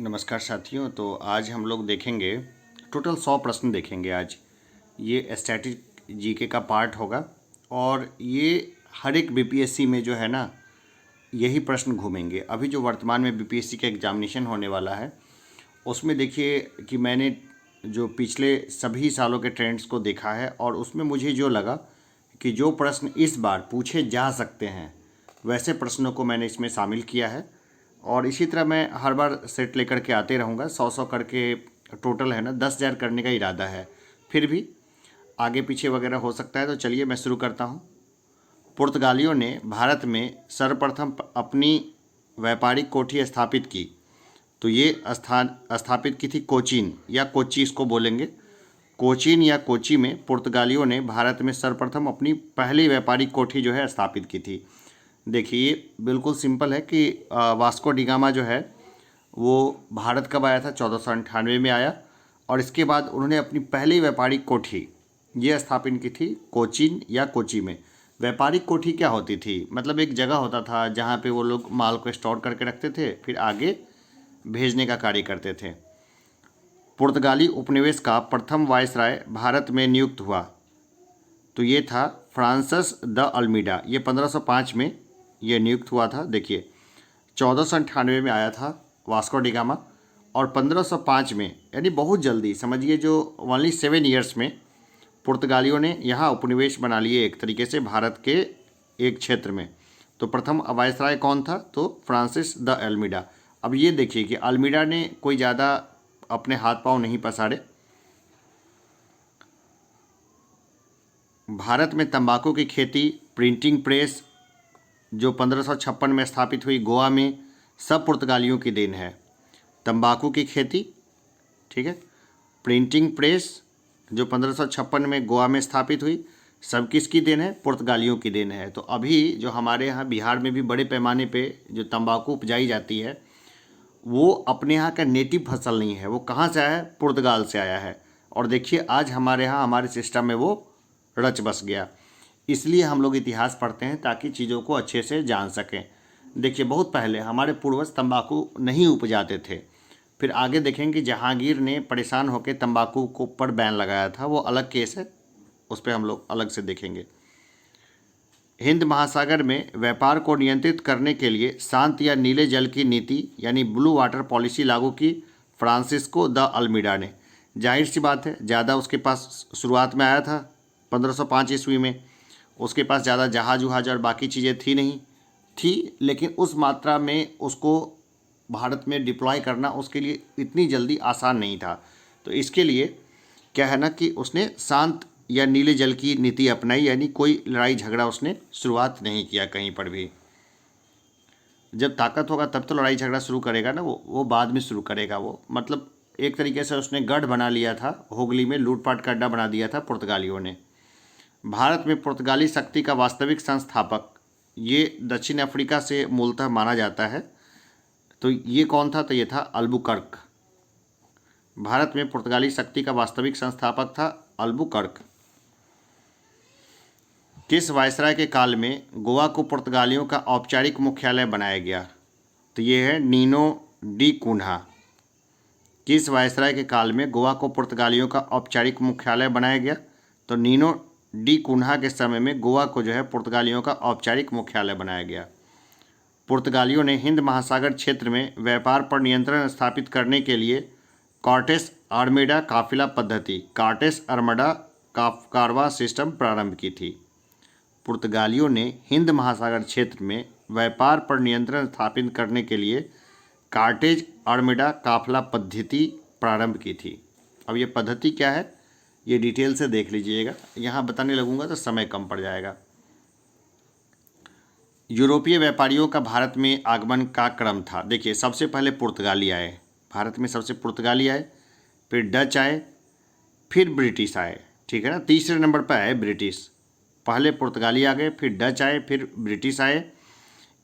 नमस्कार साथियों। तो आज हम लोग देखेंगे टोटल 100 प्रश्न देखेंगे आज। ये स्टैटिक जीके का पार्ट होगा और ये हर एक बीपीएससी में जो है ना यही प्रश्न घूमेंगे। अभी जो वर्तमान में बीपीएससी का एग्जामिनेशन होने वाला है उसमें देखिए कि मैंने जो पिछले सभी सालों के ट्रेंड्स को देखा है और उसमें मुझे जो लगा कि जो प्रश्न इस बार पूछे जा सकते हैं वैसे प्रश्नों को मैंने इसमें शामिल किया है और इसी तरह मैं हर बार सेट लेकर के आते रहूँगा। 100 करके टोटल है ना, 10,000 करने का इरादा है। फिर भी आगे पीछे वगैरह हो सकता है। तो चलिए मैं शुरू करता हूँ। पुर्तगालियों ने भारत में सर्वप्रथम अपनी व्यापारिक कोठी स्थापित की। तो ये स्थापित की थी कोचीन या कोच्चि इसको बोलेंगे। कोचीन या कोच्चि में पुर्तगालियों ने भारत में सर्वप्रथम अपनी पहली व्यापारिक कोठी जो है स्थापित की थी। देखिए बिल्कुल सिंपल है कि वास्को डिगामा जो है वो भारत कब आया था, 1498 में आया और इसके बाद उन्होंने अपनी पहली व्यापारिक कोठी ये स्थापित की थी कोचीन या कोच्चि में। व्यापारिक कोठी क्या होती थी, मतलब एक जगह होता था जहाँ पे वो लोग माल को स्टोर करके रखते थे, फिर आगे भेजने का कार्य करते थे। पुर्तगाली उपनिवेश का प्रथम वायसराय भारत में नियुक्त हुआ तो ये था फ्रांसिस द अल्मीडा। ये 1505 में ये नियुक्त हुआ था। देखिए 1498 में आया था वास्को डिगामा और 1505 में, यानी बहुत जल्दी, समझिए जो ओनली 7 ईयर्स में पुर्तगालियों ने यहाँ उपनिवेश बना लिए एक तरीके से भारत के एक क्षेत्र में। तो प्रथम वायसराय कौन था, तो फ्रांसिस द अल्मीडा। अब ये देखिए कि अल्मीडा ने कोई ज़्यादा अपने हाथ पांव नहीं पसारे। भारत में तंबाकू की खेती, प्रिंटिंग प्रेस जो 1556 में स्थापित हुई गोवा में, सब पुर्तगालियों की देन है। तंबाकू की खेती, ठीक है, प्रिंटिंग प्रेस जो 1556 में गोवा में स्थापित हुई, सब किसकी देन है, पुर्तगालियों की देन है। तो अभी जो हमारे यहाँ बिहार में भी बड़े पैमाने पे जो तंबाकू उपजाई जाती है वो अपने यहाँ का नेटिव फसल नहीं है, वो कहाँ से आया है, पुर्तगाल से आया है। और देखिए आज हमारे यहाँ हमारे सिस्टम में वो रच बस गया। इसलिए हम लोग इतिहास पढ़ते हैं ताकि चीज़ों को अच्छे से जान सकें। देखिए बहुत पहले हमारे पूर्वज तंबाकू नहीं उपजाते थे। फिर आगे देखेंगे कि जहांगीर ने परेशान होकर तंबाकू को ऊपर बैन लगाया था, वो अलग केस है, उस पर हम लोग अलग से देखेंगे। हिंद महासागर में व्यापार को नियंत्रित करने के लिए शांत या नीले जल की नीति यानी ब्लू वाटर पॉलिसी लागू की फ्रांसिस्को द अल्मीडा ने। जाहिर सी बात है, ज़्यादा उसके पास शुरुआत में आया था 1505 ईस्वी में, उसके पास ज़्यादा जहाज वहाज और बाकी चीज़ें थी नहीं थी, लेकिन उस मात्रा में उसको भारत में डिप्लॉय करना उसके लिए इतनी जल्दी आसान नहीं था। तो इसके लिए क्या है ना कि उसने शांत या नीले जल की नीति अपनाई, यानी कोई लड़ाई झगड़ा उसने शुरुआत नहीं किया कहीं पर भी। जब ताकत होगा तब तो लड़ाई झगड़ा शुरू करेगा ना, वो बाद में शुरू करेगा। वो मतलब एक तरीके से उसने गढ़ बना लिया था, हुगली में लूटपाट का अड्डा बना दिया था पुर्तगालियों ने। भारत में पुर्तगाली शक्ति का वास्तविक संस्थापक ये दक्षिण अफ्रीका से मूलतः माना जाता है। तो ये कौन था, तो ये था अल्बुकर्क। भारत में पुर्तगाली शक्ति का वास्तविक संस्थापक था अल्बुकर्क। किस वायसराय के काल में गोवा को पुर्तगालियों का औपचारिक मुख्यालय बनाया गया, तो ये है नीनो डी कुन्हा। किस वायसराय के काल में गोवा को पुर्तगालियों का औपचारिक मुख्यालय बनाया गया, तो नीनो डी कुन्हा के समय में गोवा को जो है पुर्तगालियों का औपचारिक मुख्यालय बनाया गया। पुर्तगालियों ने हिंद महासागर क्षेत्र में व्यापार पर नियंत्रण स्थापित करने के लिए कॉर्टेस आर्मेडा काफिला पद्धति, कार्टेस आर्मडा कारवा सिस्टम प्रारंभ की थी। पुर्तगालियों ने हिंद महासागर क्षेत्र में व्यापार पर नियंत्रण स्थापित करने के लिए कार्टेज आर्मेडा काफिला पद्धति प्रारंभ की थी। अब ये पद्धति क्या है ये डिटेल से देख लीजिएगा, यहाँ बताने लगूंगा तो समय कम पड़ जाएगा। यूरोपीय व्यापारियों का भारत में आगमन का क्रम था। देखिए सबसे पहले पुर्तगाली आए भारत में, सबसे पुर्तगाली आए, फिर डच आए, फिर ब्रिटिश आए, ठीक है ना। तीसरे नंबर पर आए ब्रिटिश। पहले पुर्तगाली आ गए, फिर डच आए, फिर ब्रिटिश आए,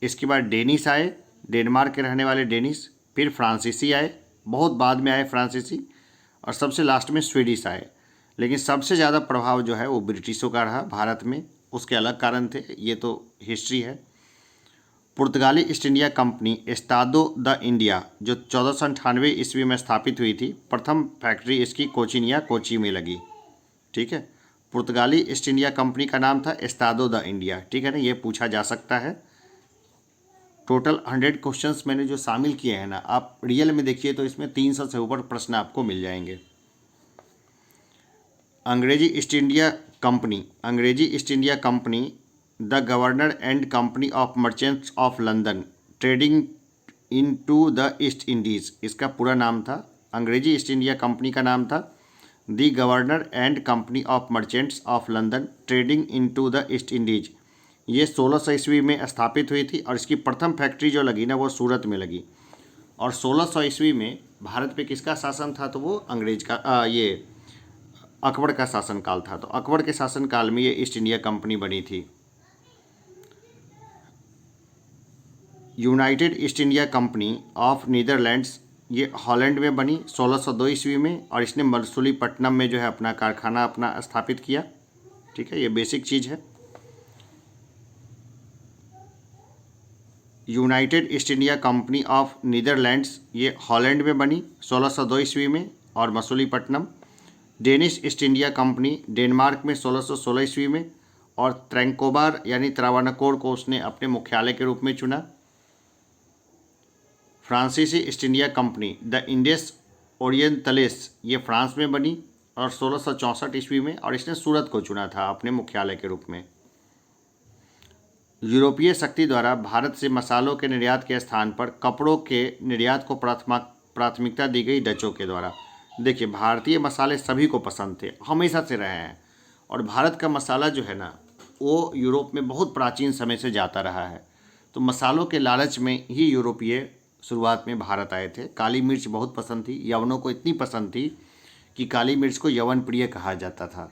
इसके बाद डेनिश आए, डेनमार्क के रहने वाले डेनिश, फिर फ्रांसीसी आए, बहुत बाद में आए फ्रांसीसी, और सबसे लास्ट में स्वीडिश आए। लेकिन सबसे ज़्यादा प्रभाव जो है वो ब्रिटिशों का रहा भारत में। उसके अलग कारण थे, ये तो हिस्ट्री है। पुर्तगाली East India company Estado da India जो 1498 ईस्वी में स्थापित हुई थी, प्रथम फैक्ट्री इसकी कोचीन या कोची में लगी। ठीक है, पुर्तगाली ईस्ट इंडिया कंपनी का नाम था एस्तादो द इंडिया। ठीक है ना, ये पूछा जा सकता है। टोटल 100 क्वेश्चंस मैंने जो शामिल किए हैं ना, आप रियल में देखिए तो इसमें 300 से ऊपर प्रश्न आपको मिल जाएंगे। अंग्रेजी East India Company the Governor and Company of Merchants of London trading into the East Indies, इसका पूरा नाम था। अंग्रेजी ईस्ट इंडिया कंपनी का नाम था the Governor and Company of Merchants of London trading into the East Indies. ये 1600 ईस्वी में स्थापित हुई थी और इसकी प्रथम फैक्ट्री जो लगी ना वो सूरत में लगी। और 1600 ईस्वी में भारत पे किसका शासन था, तो वो अंग्रेज का ये अकबर का शासनकाल था। तो अकबर के शासनकाल में ये ईस्ट इंडिया कंपनी बनी थी। United east India company of Netherlands ये हॉलैंड में बनी 1602 ईस्वी में, और इसने मसूलीपट्टनम में जो है अपना कारखाना अपना स्थापित किया। ठीक है, ये बेसिक चीज़ है। United east India company of Netherlands ये हॉलैंड में बनी 1602 ईस्वी में और Masulipatnam. Danish east India company Denmark में 1616 ईस्वी में, और त्रैंकोबार यानी त्रावणकोर को उसने अपने मुख्यालय के रूप में चुना। फ्रांसीसी east India Company the Indians Orientalis ये फ्रांस में बनी और 1664 ईस्वी में, और इसने सूरत को चुना था अपने मुख्यालय के रूप में। यूरोपीय शक्ति द्वारा भारत से मसालों के निर्यात के स्थान पर कपड़ों के निर्यात को प्राथमिकता दी गई डचों के द्वारा। देखिए, भारतीय मसाले सभी को पसंद थे, हमेशा से रहे हैं, और भारत का मसाला जो है ना वो यूरोप में बहुत प्राचीन समय से जाता रहा है। तो मसालों के लालच में ही यूरोपीय शुरुआत में भारत आए थे। काली मिर्च बहुत पसंद थी, यवनों को इतनी पसंद थी कि काली मिर्च को यवन प्रिय कहा जाता था।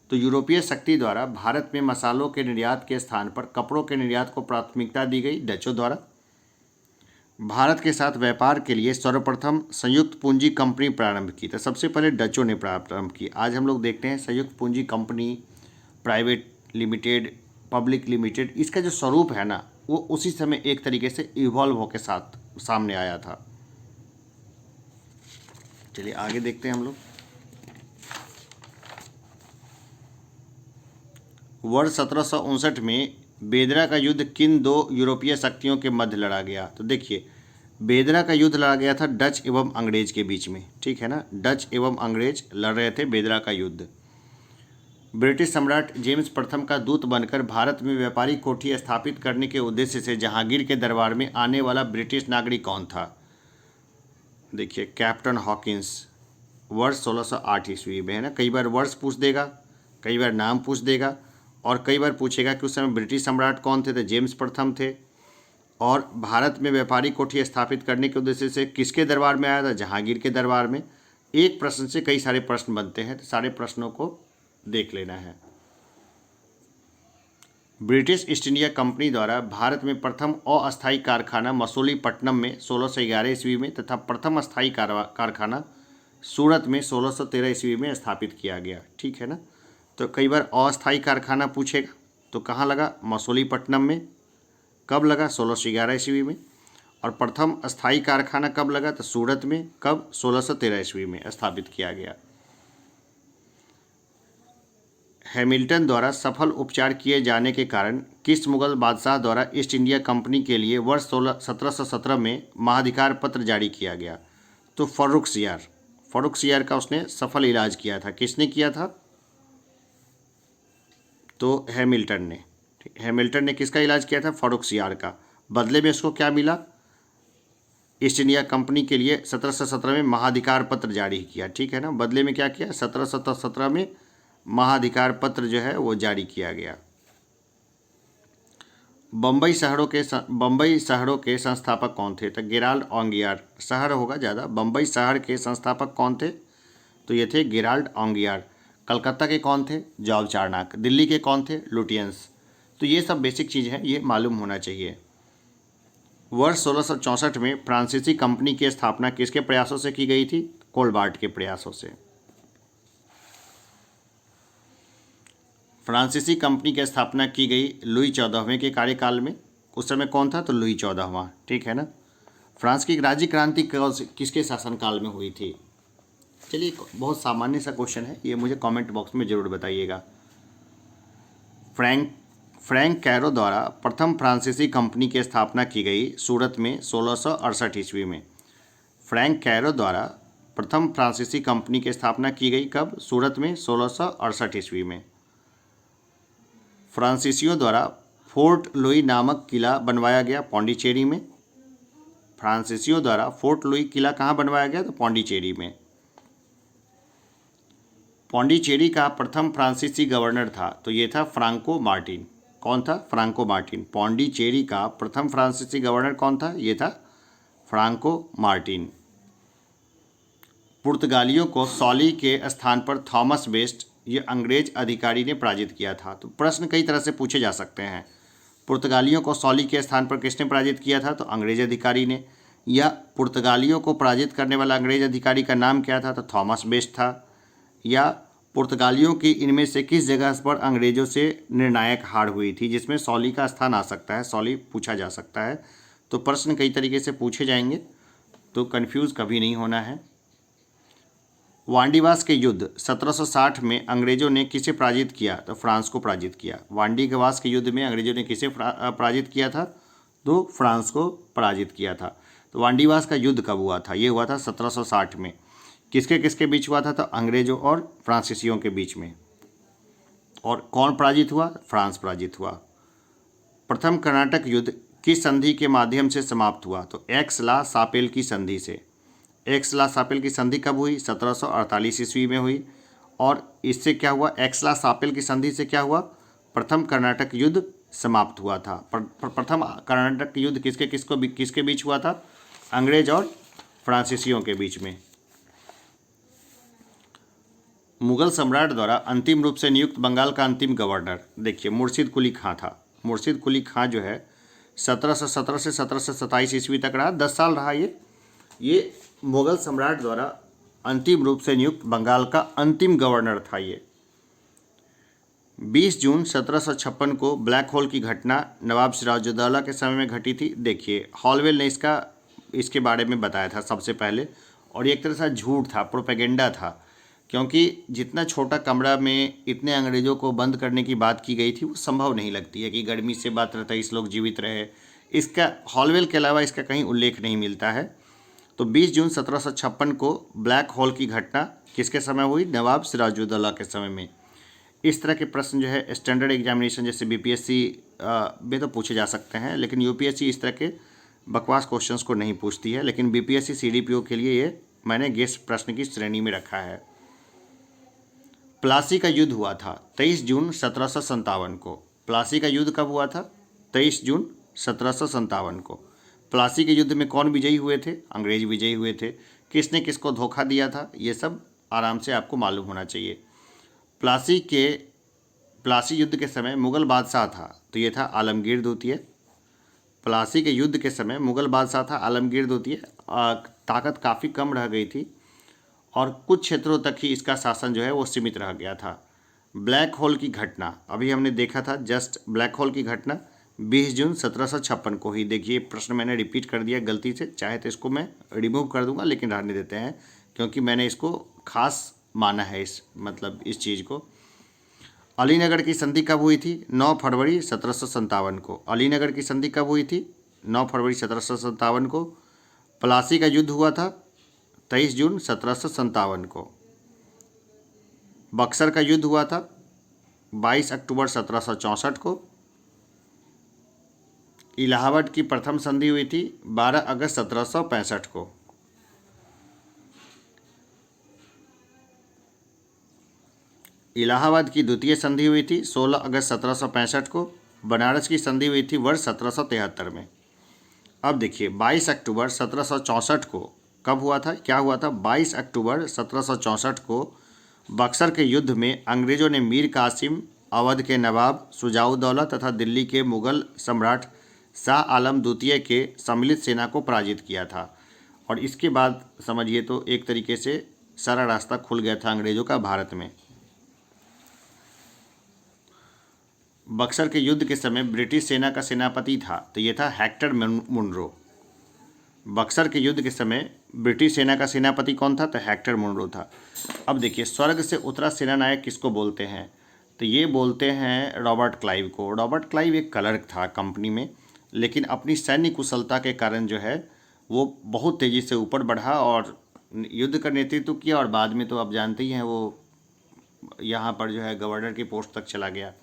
तो यूरोपीय शक्ति द्वारा भारत में मसालों के निर्यात के स्थान पर कपड़ों के निर्यात को प्राथमिकता दी गई डचों द्वारा। भारत के साथ व्यापार के लिए सर्वप्रथम संयुक्त पूंजी कंपनी प्रारंभ की, तो सबसे पहले डचों ने प्रारंभ की। आज हम लोग देखते हैं संयुक्त पूंजी company, private limited, public limited, इसका जो स्वरूप है ना वो उसी समय एक तरीके से इवॉल्व होकर साथ सामने आया था। चलिए आगे देखते हैं हम लोग। वर्ष 1759 में बेदरा का युद्ध किन दो यूरोपीय शक्तियों के मध्य लड़ा गया, तो देखिए बेदरा का युद्ध लड़ा गया था डच एवं अंग्रेज के बीच में। ठीक है ना, डच एवं अंग्रेज लड़ रहे थे बेदरा का युद्ध। ब्रिटिश सम्राट जेम्स प्रथम का दूत बनकर भारत में व्यापारी कोठी स्थापित करने के उद्देश्य से जहांगीर के दरबार में आने वाला ब्रिटिश नागरिक कौन था, देखिए कैप्टन हॉकिंस। वर्ष 1608 ईस्वी में है ना, कई बार वर्ष पूछ देगा, कई बार नाम पूछ देगा, और कई बार पूछेगा कि उस समय ब्रिटिश सम्राट कौन थे, तो जेम्स प्रथम थे। और भारत में व्यापारी कोठी स्थापित करने के उद्देश्य से किसके दरबार में आया था, जहांगीर के दरबार में। एक प्रश्न से कई सारे प्रश्न बनते हैं, तो सारे प्रश्नों को देख लेना है। ब्रिटिश ईस्ट इंडिया कंपनी द्वारा भारत में प्रथम अस्थायी कारखाना मसूलीपट्टनम में 1611 ईस्वी में तथा प्रथम अस्थायी कारखाना सूरत में 1613 ईस्वी में स्थापित किया गया। ठीक है ना, तो कई बार अस्थायी कारखाना पूछेगा तो कहाँ लगा, मसूलीपट्टनम में। कब लगा, 1611 ईस्वी में। और प्रथम अस्थायी कारखाना कब लगा, तो सूरत में। कब, 1613 ईस्वी में स्थापित किया गया। हैमिल्टन द्वारा सफल उपचार किए जाने के कारण किस मुगल बादशाह द्वारा ईस्ट इंडिया कंपनी के लिए वर्ष 1717 में महाधिकार पत्र जारी किया गया, तो फर्रुखसियार का उसने सफल इलाज किया था। किसने किया था, तो हैमिल्टन ने किसका इलाज किया था, फर्रुखसियार का। बदले में उसको क्या मिला, ईस्ट इंडिया कंपनी के लिए 1717 में महाधिकार पत्र जारी किया। ठीक है ना, बदले में क्या किया, 1717 में महाधिकार पत्र जो है वो जारी किया गया। बम्बई शहरों के संस्थापक कौन थे, तो गेराल्ड ऑन्गियार। शहर होगा ज़्यादा, बम्बई शहर के संस्थापक कौन थे, तो ये थे गेराल्ड ऑन्गियार। कलकत्ता के कौन थे, जॉब चार्नक। दिल्ली के कौन थे, लुटियंस। तो ये सब बेसिक चीज़ है, ये मालूम होना चाहिए। वर्ष 1664 में फ्रांसीसी कंपनी की स्थापना किसके प्रयासों से की गई थी, कोलबार्ट के प्रयासों से। फ्रांसीसी कंपनी की स्थापना की गई लुई 14वें के कार्यकाल में। उस समय कौन था? तो लुई 14वां, ठीक है ना। फ्रांस की राज्य क्रांति किसके शासनकाल में हुई थी? चलिए, बहुत सामान्य सा क्वेश्चन है ये, मुझे कमेंट बॉक्स में ज़रूर बताइएगा। फ्रैंक कैरो द्वारा प्रथम फ्रांसीसी कंपनी की स्थापना की गई सूरत में 1668 ईस्वी में। फ्रैंक कैरो द्वारा प्रथम फ्रांसीसी कंपनी की स्थापना की गई कब? सूरत में 1668 ईस्वी में। फ्रांसीसियों द्वारा फोर्ट लुई नामक किला बनवाया गया पौंडीचेरी में। फ्रांसीसियों द्वारा फोर्ट लुई किला कहाँ बनवाया गया? तो पौंडीचेरी में। पौंडीचेरी का प्रथम फ्रांसीसी गवर्नर था तो ये था फ्रांको मार्टिन। कौन था? Franco Martin. पौंडीचेरी का प्रथम फ्रांसीसी गवर्नर कौन था? ये था फ्रांको मार्टिन। पुर्तगालियों को सॉली के स्थान पर थॉमस बेस्ट ये अंग्रेज अधिकारी ने पराजित किया था। तो प्रश्न कई तरह से पूछे जा सकते हैं। पुर्तगालियों को सॉली के स्थान पर किसने पराजित किया था? तो अंग्रेज अधिकारी ने। या पुर्तगालियों को पराजित करने वाला अंग्रेज अधिकारी का नाम क्या था? तो थॉमस बेस्ट था। या पुर्तगालियों की इनमें से किस जगह पर अंग्रेजों से निर्णायक हार हुई थी जिसमें सॉली का स्थान आ सकता है? सॉली पूछा जा सकता है। तो प्रश्न कई तरीके से पूछे जाएंगे, तो कंफ्यूज कभी नहीं होना है। वांडीवास के युद्ध 1760 में अंग्रेजों ने किसे पराजित किया? तो फ्रांस को पराजित किया। वांडीवास के युद्ध में अंग्रेजों ने किसे पराजित किया था? तो फ्रांस को पराजित किया था। तो वांडीवास का युद्ध कब हुआ था? ये हुआ था 1760 में। किसके किसके बीच हुआ था? तो अंग्रेजों और फ्रांसीसियों के बीच में। और कौन पराजित हुआ? फ्रांस पराजित हुआ। प्रथम कर्नाटक युद्ध किस संधि के माध्यम से समाप्त हुआ? तो एक्स ला सापेल की संधि से। एक्स ला सापेल की संधि कब हुई? 1748 ईस्वी में हुई। और इससे क्या हुआ? एक्स ला सापेल की संधि से क्या हुआ? प्रथम कर्नाटक युद्ध समाप्त हुआ था। प्रथम कर्नाटक युद्ध किसके बीच हुआ था? अंग्रेज और फ्रांसीसियों के बीच में। मुगल सम्राट द्वारा अंतिम रूप से नियुक्त बंगाल का अंतिम गवर्नर, देखिए, मुर्शिद कुली खां था। मुर्शिद कुली खां जो है 1717 से 1727 ईस्वी तक रहा, 10 साल रहा ये मुगल सम्राट द्वारा अंतिम रूप से नियुक्त बंगाल का अंतिम गवर्नर था ये। 20 जून 1756 को ब्लैक होल की घटना नवाब सिराजुद्दौला के समय में घटी थी। देखिए, हॉलवेल ने इसके बारे में बताया था सबसे पहले, और ये एक तरह से झूठ था, प्रोपेगेंडा था, क्योंकि जितना छोटा कमरा में इतने अंग्रेज़ों को बंद करने की बात की गई थी वो संभव नहीं लगती है कि गर्मी से 22-23 लोग जीवित रहे। इसका हॉलवेल के अलावा इसका कहीं उल्लेख नहीं मिलता है। तो 20 जून 1756 को ब्लैक होल की घटना किसके समय हुई? नवाब सिराजुद्दौला के समय में। इस तरह के प्रश्न जो है स्टैंडर्ड एग्जामिनेशन जैसे बीपीएससी में तो पूछे जा सकते हैं, लेकिन यूपीएससी इस तरह के बकवास क्वेश्चंस को नहीं पूछती है। लेकिन बीपीएससी सीडीपीओ के लिए ये मैंने गेस्ट प्रश्न की श्रेणी में रखा है। प्लासी का युद्ध हुआ था 23 जून 1757 को। प्लासी का युद्ध कब हुआ था? 23 जून 1757 को। प्लासी के युद्ध में कौन विजयी हुए थे? अंग्रेज विजयी हुए थे। किसने किसको धोखा दिया था? ये सब आराम से आपको मालूम होना चाहिए। प्लासी युद्ध के समय मुगल बादशाह था तो ये था आलमगीर द्वितीय। प्लासी के युद्ध के समय मुगल बादशाह था आलमगीर द्वितीय। ताकत काफ़ी कम रह गई थी और कुछ क्षेत्रों तक ही इसका शासन जो है वो सीमित रह गया था। ब्लैक होल की घटना अभी हमने देखा था, जस्ट ब्लैक होल की घटना 20 जून 1756 को ही। देखिए, प्रश्न मैंने रिपीट कर दिया गलती से, चाहे तो इसको मैं रिमूव कर दूंगा, लेकिन रहने देते हैं क्योंकि मैंने इसको खास माना है, इस चीज़ को। अलीनगर की संधि कब हुई थी? 9 फरवरी 1757 को। अलीनगर की संधि कब हुई थी? 9 फरवरी 1757 को। प्लासी का युद्ध हुआ था 23 जून 1757 को। बक्सर का युद्ध हुआ था 22 अक्टूबर 1764 को। इलाहाबाद की प्रथम संधि हुई थी 12 अगस्त 1765 को। इलाहाबाद की द्वितीय संधि हुई थी 16 अगस्त 1765 को। बनारस की संधि हुई थी वर्ष 1773 में। अब देखिए, 22 अक्टूबर 1764 को कब हुआ था? क्या हुआ था? 22 अक्टूबर 1764 को बक्सर के युद्ध में अंग्रेजों ने मीर कासिम, अवध के नवाब शुजाउद्दौला तथा दिल्ली के मुगल सम्राट शाह आलम द्वितीय के सम्मिलित सेना को पराजित किया था। और इसके बाद समझिए तो एक तरीके से सारा रास्ता खुल गया था अंग्रेजों का भारत में। बक्सर के युद्ध के समय ब्रिटिश सेना का सेनापति था, तो ये था हेक्टर मुनरो। बक्सर के युद्ध के समय ब्रिटिश सेना का सेनापति कौन था? तो हेक्टर मुनरो था। अब देखिए, स्वर्ग से उतरा सेनानायक किसको बोलते हैं? तो ये बोलते हैं रॉबर्ट क्लाइव को। रॉबर्ट क्लाइव एक क्लर्क था कंपनी में, लेकिन अपनी सैन्य कुशलता के कारण जो है वो बहुत तेज़ी से ऊपर बढ़ा और युद्ध का नेतृत्व किया, और बाद में तो आप जानते ही हैं वो यहाँ पर जो है गवर्नर की पोस्ट तक चला गया।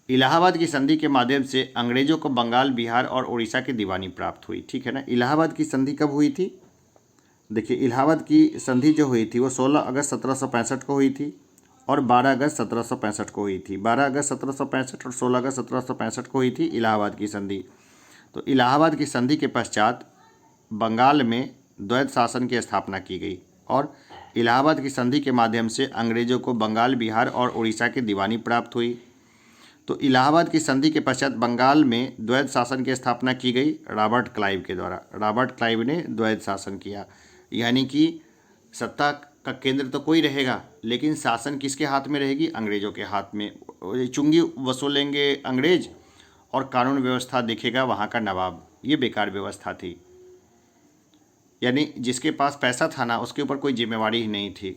इलाहाबाद की संधि के माध्यम से अंग्रेजों को बंगाल, बिहार और उड़ीसा की दीवानी प्राप्त हुई। ठीक है ना। इलाहाबाद की संधि कब हुई थी? देखिए, इलाहाबाद की संधि जो हुई थी वो 16 अगस्त 1765 को हुई थी और 12 अगस्त 1765 को हुई थी। 12 अगस्त 1765 और 16 अगस्त 1765 को हुई थी इलाहाबाद की संधि। तो इलाहाबाद की संधि के पश्चात बंगाल में द्वैध शासन की स्थापना की गई और इलाहाबाद की संधि के माध्यम से अंग्रेजों को बंगाल, बिहार और उड़ीसा की दीवानी प्राप्त हुई। तो इलाहाबाद की संधि के पश्चात बंगाल में द्वैध शासन की स्थापना की गई रॉबर्ट क्लाइव के द्वारा। रॉबर्ट क्लाइव ने द्वैध शासन किया, यानी कि सत्ता का केंद्र तो कोई रहेगा, लेकिन शासन किसके हाथ में रहेगी? अंग्रेजों के हाथ में। चुंगी वसूलेंगे अंग्रेज और कानून व्यवस्था देखेगा वहाँ का नवाब। ये बेकार व्यवस्था थी, यानी जिसके पास पैसा था ना, उसके ऊपर कोई जिम्मेवारी ही नहीं थी।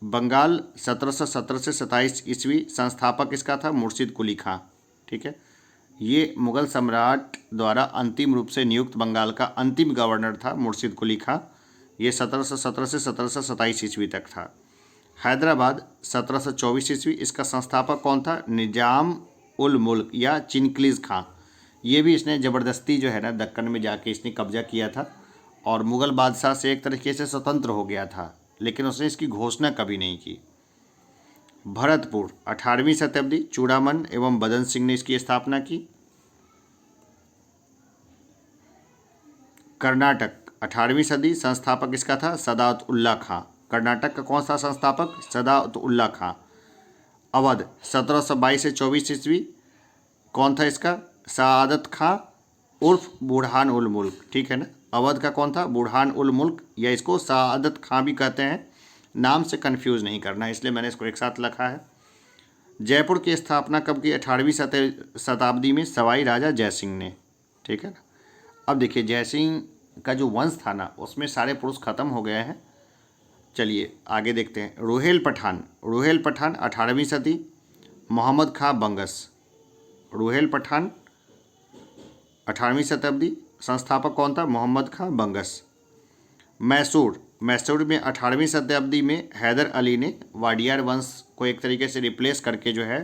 बंगाल 1717 से 27 ईस्वी, संस्थापक इसका था मुर्शिद कुली खां। ठीक है। ये मुगल सम्राट द्वारा अंतिम रूप से नियुक्त बंगाल का अंतिम गवर्नर था मुर्शिद कुली खां। ये 1717 से 1727 ईस्वी तक था। हैदराबाद 1724 ईस्वी, इसका संस्थापक कौन था? निजाम उल मुल्क या चिनक्लीज खां। ये भी इसने ज़बरदस्ती जो है ना दक्कन में जाके इसने कब्जा किया था और मुग़ल बादशाह से एक तरीके से स्वतंत्र हो गया था, लेकिन उसने इसकी घोषणा कभी नहीं की। भरतपुर 18वीं शताब्दी, चूड़ामन एवं बदन सिंह ने इसकी स्थापना की। कर्नाटक 18वीं सदी, संस्थापक इसका था सदात उल्ला खां। कर्नाटक का कौन सा संस्थापक? सदात उल्ला खां। अवध 1722 से 24 ईस्वी, कौन था इसका? सआदत खां उर्फ बुरहान उल मुल्क। ठीक है ना। अवध का कौन था? बुरहान उल मुल्क, या इसको सआदत खां भी कहते हैं। नाम से कंफ्यूज नहीं करना है, इसलिए मैंने इसको एक साथ लिखा है। जयपुर की स्थापना कब की? 18वीं शताब्दी में सवाई राजा जयसिंह ने। ठीक है ना। अब देखिए, जयसिंह का जो वंश था ना, उसमें सारे पुरुष खत्म हो गए हैं। चलिए आगे देखते हैं। रुहेल पठान 18वीं सदी, मोहम्मद खां बंगस। रुहेल पठान 18वीं शताब्दी, संस्थापक कौन था? मोहम्मद खां बंगस। मैसूर में 18वीं शताब्दी में हैदर अली ने वाडियार वंश को एक तरीके से रिप्लेस करके जो है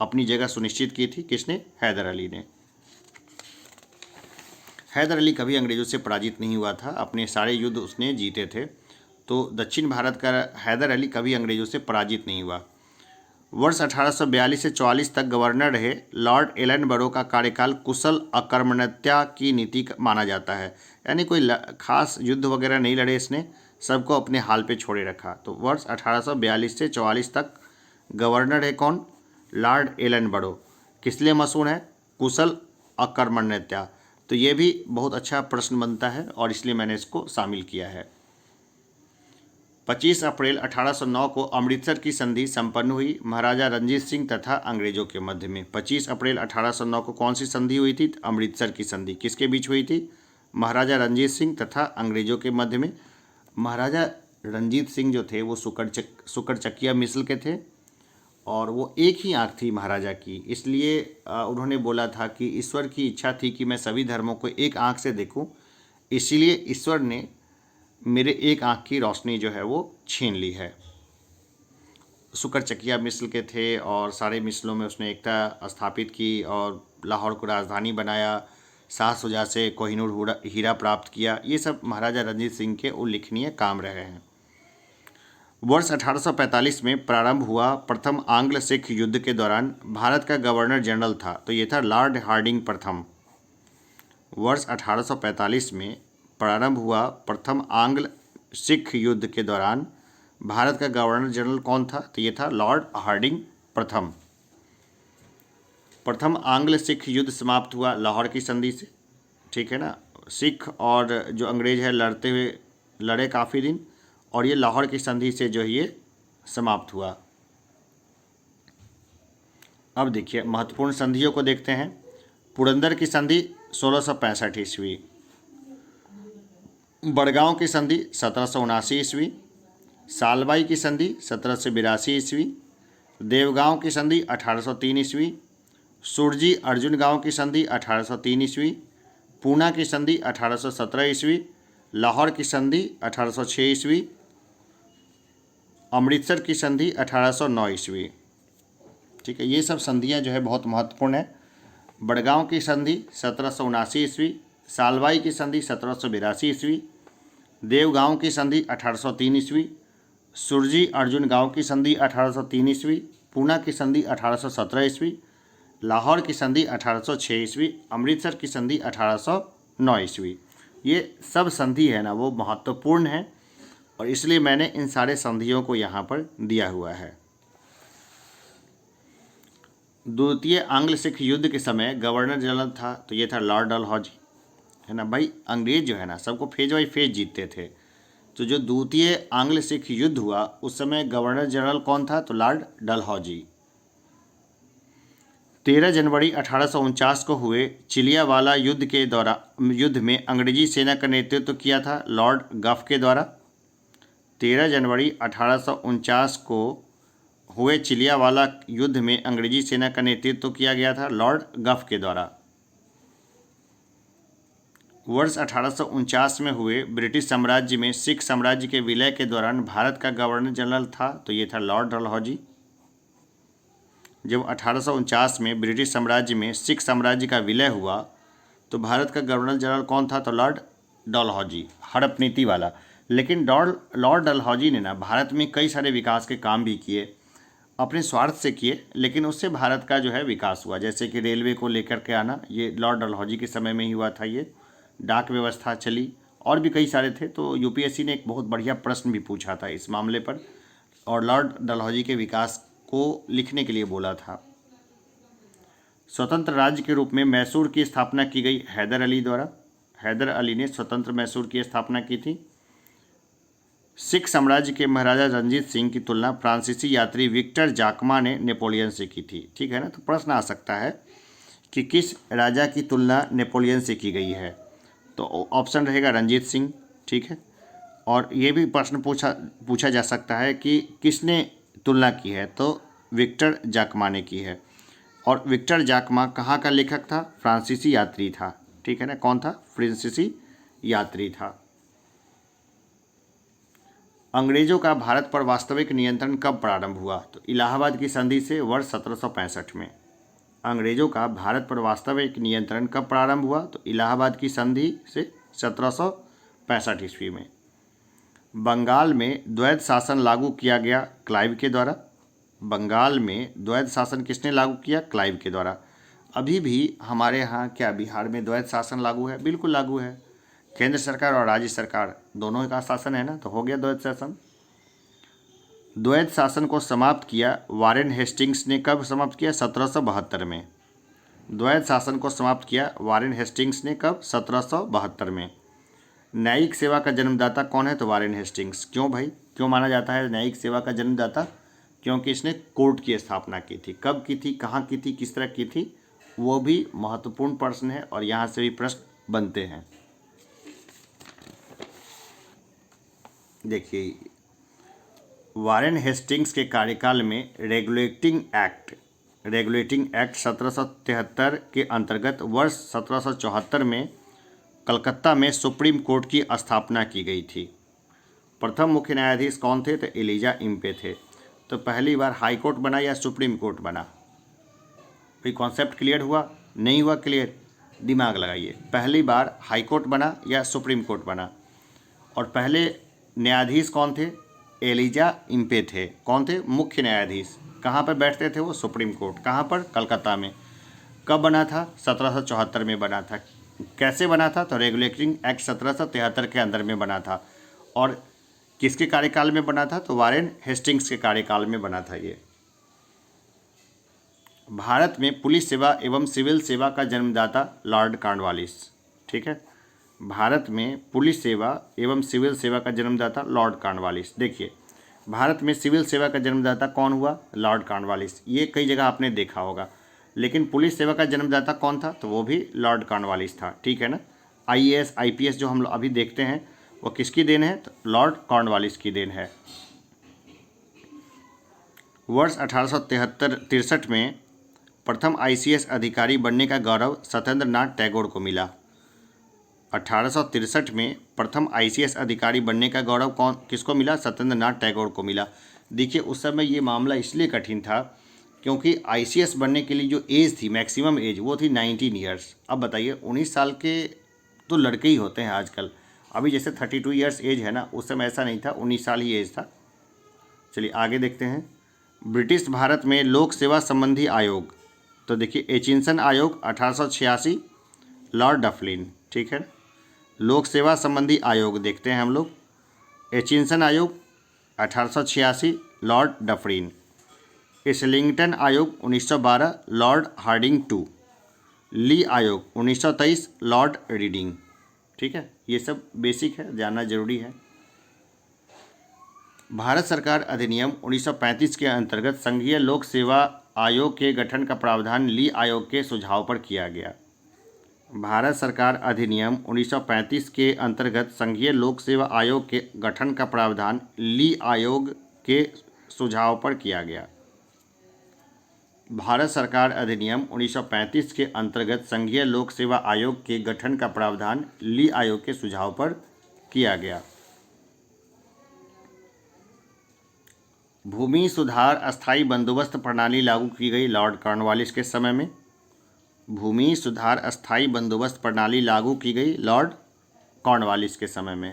अपनी जगह सुनिश्चित की थी। किसने? हैदर अली ने। हैदर अली कभी अंग्रेज़ों से पराजित नहीं हुआ था, अपने सारे युद्ध उसने जीते थे। तो दक्षिण भारत का हैदर अली कभी अंग्रेज़ों से पराजित नहीं हुआ। वर्ष 1842 से 44 तक गवर्नर रहे लॉर्ड एलनबरो का कार्यकाल कुशल अकर्मण्यता की नीति माना जाता है, यानी कोई खास युद्ध वगैरह नहीं लड़े इसने, सबको अपने हाल पे छोड़े रखा। तो वर्ष 1842 से 44 तक गवर्नर है कौन? Lord Ellenborough. किस लिए मशहूर है? कुशल अकर्मण्यता। तो ये भी बहुत अच्छा प्रश्न बनता है और इसलिए मैंने इसको शामिल किया है। 25 अप्रैल 1809 को अमृतसर की संधि संपन्न हुई महाराजा रणजीत सिंह तथा अंग्रेजों के मध्य में। 25 अप्रैल 1809 को कौन सी संधि हुई थी? अमृतसर की संधि। किसके बीच हुई थी? महाराजा रणजीत सिंह तथा अंग्रेजों के मध्य में। महाराजा रणजीत सिंह जो थे वो सुकरचकिया मिस्र के थे और वो एक ही आँख थी महाराजा की, इसलिए उन्होंने बोला था कि ईश्वर की इच्छा थी कि मैं सभी धर्मों को एक आँख से देखूं, इसीलिए ईश्वर ने मेरे एक आँख की रोशनी जो है वो छीन ली है। सुकरचकिया मिस्र के थे और सारे मिस्रों में उसने एकता स्थापित की और लाहौर को राजधानी बनाया। शाह शुजा से कोहिनूर हीरा प्राप्त किया। ये सब महाराजा रणजीत सिंह के उल्लेखनीय काम रहे हैं। वर्ष 1845 में प्रारंभ हुआ प्रथम आंग्ल सिख युद्ध के दौरान भारत का गवर्नर जनरल था, तो ये था लॉर्ड हार्डिंग प्रथम। वर्ष 1845 में प्रारंभ हुआ प्रथम आंग्ल सिख युद्ध के दौरान भारत का गवर्नर जनरल कौन था? तो ये था लॉर्ड हार्डिंग प्रथम। प्रथम आंग्ल सिख युद्ध समाप्त हुआ लाहौर की संधि से। ठीक है ना। सिख और जो अंग्रेज है लड़े काफ़ी दिन और ये लाहौर की संधि से जो है ये समाप्त हुआ। अब देखिए महत्वपूर्ण संधियों को देखते हैं। पुरंदर की संधि 1665 ईस्वी, बड़गांव की संधि 1779 ईस्वी, सालबाई की संधि 1782 ईस्वी, देवगांव की संधि 1803 ईस्वी, सुरजी अर्जुन गांव की संधि 1803 ईस्वी, पूना की संधि 1817 ईस्वी, लाहौर की संधि 1806 ईस्वी, अमृतसर की संधि 1809 ईस्वी। ठीक है, ये सब संधियां जो है बहुत महत्वपूर्ण है। बड़गांव की संधि 1779 ईस्वी, सालबाई की संधि 1782 ईस्वी, देवगांव की संधि 1803 ईस्वी, सुरजी अर्जुन गांव की संधि 1803 ईस्वी, पूना की संधि 1817 ईस्वी, लाहौर की संधि 1806 ईस्वी, अमृतसर की संधि 1809 ईस्वी। ये सब संधि है ना वो महत्वपूर्ण है और इसलिए मैंने इन सारे संधियों को यहाँ पर दिया हुआ है। द्वितीय आंग्ल सिख युद्ध के समय गवर्नर जनरल था तो ये था लॉर्ड डलहौजी, है ना भाई। अंग्रेज जो है ना सबको फेज बाई फेज जीतते थे, तो जो द्वितीय आंग्ल सिख युद्ध हुआ उस समय गवर्नर जनरल कौन था, तो लॉर्ड डलहौजी। 13 जनवरी 1849 को हुए चिलियावाला युद्ध में अंग्रेजी सेना का नेतृत्व किया था लॉर्ड गफ के द्वारा। 13 जनवरी 1849 को हुए चिलियावाला युद्ध में अंग्रेजी सेना का नेतृत्व किया गया था लॉर्ड गफ के द्वारा। वर्ष 1849 में हुए ब्रिटिश साम्राज्य में सिख साम्राज्य के विलय के दौरान भारत का गवर्नर जनरल था तो ये था लॉर्ड डलहौजी। जब 1849 में ब्रिटिश साम्राज्य में सिख साम्राज्य का विलय हुआ तो भारत का गवर्नर जनरल कौन था, तो लॉर्ड डलहौजी, हड़प नीति वाला। लेकिन लॉर्ड डलहौजी ने ना भारत में कई सारे विकास के काम भी किए, अपने स्वार्थ से किए, लेकिन उससे भारत का जो है विकास हुआ। जैसे कि रेलवे को लेकर के आना, ये लॉर्ड डलहौजी के समय में ही हुआ था। ये डाक व्यवस्था चली और भी कई सारे थे। तो यूपीएससी ने एक बहुत बढ़िया प्रश्न भी पूछा था इस मामले पर और लॉर्ड डलहौजी के विकास को लिखने के लिए बोला था। स्वतंत्र राज्य के रूप में मैसूर की स्थापना की गई हैदर अली द्वारा। हैदर अली ने स्वतंत्र मैसूर की स्थापना की थी। सिख साम्राज्य के महाराजा रंजीत सिंह की तुलना फ्रांसीसी यात्री विक्टर जाकमा ने नेपोलियन से की थी। ठीक है ना, तो प्रश्न आ सकता है कि किस राजा की तुलना नेपोलियन से की गई है, तो ऑप्शन रहेगा रंजीत सिंह। ठीक है, और ये भी प्रश्न पूछा जा सकता है कि किसने तुलना की है, तो विक्टर जाकमा ने की है। और विक्टर जाकमा कहाँ का लेखक था, फ्रांसीसी यात्री था। ठीक है ना, कौन था, फ्रांसीसी यात्री था। अंग्रेजों का भारत पर वास्तविक नियंत्रण कब प्रारंभ हुआ, तो इलाहाबाद की संधि से वर्ष 1765 में। अंग्रेजों का भारत पर वास्तविक नियंत्रण कब प्रारंभ हुआ, तो इलाहाबाद की संधि से 1765 ईस्वी में। बंगाल में द्वैध शासन लागू किया गया क्लाइव के द्वारा। बंगाल में द्वैध शासन किसने लागू किया, क्लाइव के द्वारा। अभी भी हमारे यहाँ क्या बिहार में द्वैध शासन लागू है, बिल्कुल लागू है। केंद्र सरकार और राज्य सरकार दोनों का शासन है ना, तो हो गया द्वैध शासन। द्वैध शासन को समाप्त किया वारेन हेस्टिंग्स ने कब समाप्त किया, 1772 में। द्वैध शासन को समाप्त किया वारेन हेस्टिंग्स ने कब, 1772 में। न्यायिक सेवा का जन्मदाता कौन है, तो वारेन हेस्टिंग्स। क्यों भाई, क्यों माना जाता है न्यायिक सेवा का जन्मदाता, क्योंकि इसने कोर्ट की स्थापना की थी। कब की थी, कहाँ की थी, किस तरह की थी, वो भी महत्वपूर्ण प्रश्न है और यहाँ से भी प्रश्न बनते हैं। देखिए, वारेन हेस्टिंग्स के कार्यकाल में रेगुलेटिंग एक्ट 1773 के अंतर्गत वर्ष 1774 में कलकत्ता में सुप्रीम कोर्ट की स्थापना की गई थी। प्रथम मुख्य न्यायाधीश कौन थे, तो एलिजा इम्पे थे। तो पहली बार हाई कोर्ट बना या सुप्रीम कोर्ट बना, कोई कॉन्सेप्ट क्लियर हुआ, नहीं हुआ क्लियर, दिमाग लगाइए। पहली बार हाई कोर्ट बना या सुप्रीम कोर्ट बना, और पहले न्यायाधीश कौन थे, एलिजा इम्पे थे। कौन थे, मुख्य न्यायाधीश। कहाँ पर बैठते थे वो, सुप्रीम कोर्ट। कहाँ पर, कलकत्ता में। कब बना था, 1774 में बना था। कैसे बना था, तो रेगुलेटिंग एक्ट 1773 के अंदर में बना था। और किसके कार्यकाल में बना था, तो वारेन हेस्टिंग्स के कार्यकाल में बना था ये। भारत में पुलिस सेवा एवं सिविल सेवा का जन्मदाता लॉर्ड कॉर्नवालिस। ठीक है, भारत में पुलिस सेवा एवं सिविल सेवा का जन्मदाता लॉर्ड कॉर्नवालिस। देखिए, भारत में सिविल सेवा का जन्मदाता कौन हुआ? Lord Cornwallis. ये कई जगह आपने देखा होगा। लेकिन पुलिस सेवा का जन्मदाता कौन था? तो वो भी लॉर्ड कॉर्नवालिस था, ठीक है ना। आईएएस आईपीएस जो हम अभी देखते हैं वो किसकी देन है? तो लॉर्ड कॉर्नवालिस की देन है। वर्ष 1863 में प्रथम आईसीएस अधिकारी बनने का गौरव सत्येंद्र नाथ टैगोर को मिला। 1863 में प्रथम आईसीएस अधिकारी बनने का गौरव किसको मिला? सत्येंद्र नाथ टैगोर को मिला। देखिए उस समय ये मामला इसलिए कठिन था क्योंकि आईसीएस बनने के लिए जो एज थी, मैक्सिमम एज, वो थी 19 ईयर्स। अब बताइए 19 साल के तो लड़के ही होते हैं आजकल। अभी जैसे 32 ईयर्स एज है ना, उस समय ऐसा नहीं था, 19 साल ही एज था। चलिए आगे देखते हैं। ब्रिटिश भारत में लोक सेवा संबंधी आयोग, तो देखिए एचिंसन आयोग 1886, लॉर्ड डफलिन, ठीक है। लोक सेवा संबंधी आयोग देखते हैं हम लोग। एचिंसन आयोग 1886, लॉर्ड डफरिन। इस्लिंगटन आयोग 1912, लॉर्ड हार्डिंग टू। ली आयोग 1923, लॉर्ड रीडिंग, ठीक है। ये सब बेसिक है, जानना जरूरी है। भारत सरकार अधिनियम 1935 के अंतर्गत संघीय लोक सेवा आयोग के गठन का प्रावधान ली आयोग के सुझाव पर किया गया। भारत सरकार अधिनियम 1935 के अंतर्गत संघीय लोक सेवा आयोग के गठन का प्रावधान ली आयोग के सुझाव पर किया गया। भारत सरकार अधिनियम 1935 के अंतर्गत संघीय लोक सेवा आयोग के गठन का प्रावधान ली आयोग के सुझाव पर किया गया। भूमि सुधार अस्थायी बंदोबस्त प्रणाली लागू की गई लॉर्ड कॉर्नवालिस के समय में। भूमि सुधार अस्थायी बंदोबस्त प्रणाली लागू की गई लॉर्ड कॉर्नवालिस के समय में।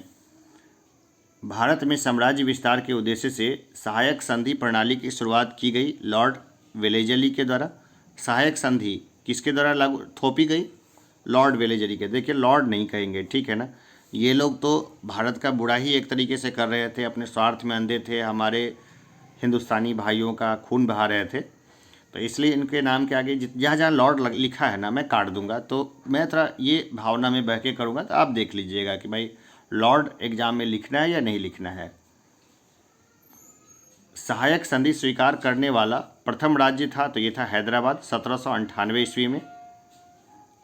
भारत में साम्राज्य विस्तार के उद्देश्य से सहायक संधि प्रणाली की शुरुआत की गई लॉर्ड वेलेजली के द्वारा। सहायक संधि किसके द्वारा लागू थोपी गई? लॉर्ड वेलेजली के। देखिए लॉर्ड नहीं कहेंगे, ठीक है ना। ये लोग तो भारत का बुरा ही एक तरीके से कर रहे थे, अपने स्वार्थ में अंधे थे, हमारे हिंदुस्तानी भाइयों का खून बहा रहे थे। तो इसलिए इनके नाम के आगे जहाँ जहाँ लॉर्ड लिखा है ना, मैं काट दूंगा। तो मैं थोड़ा ये भावना में बह के करूँगा, तो आप देख लीजिएगा कि भाई लॉर्ड एग्जाम में लिखना है या नहीं लिखना है। सहायक संधि स्वीकार करने वाला प्रथम राज्य था, तो ये था हैदराबाद 1798 ईस्वी में।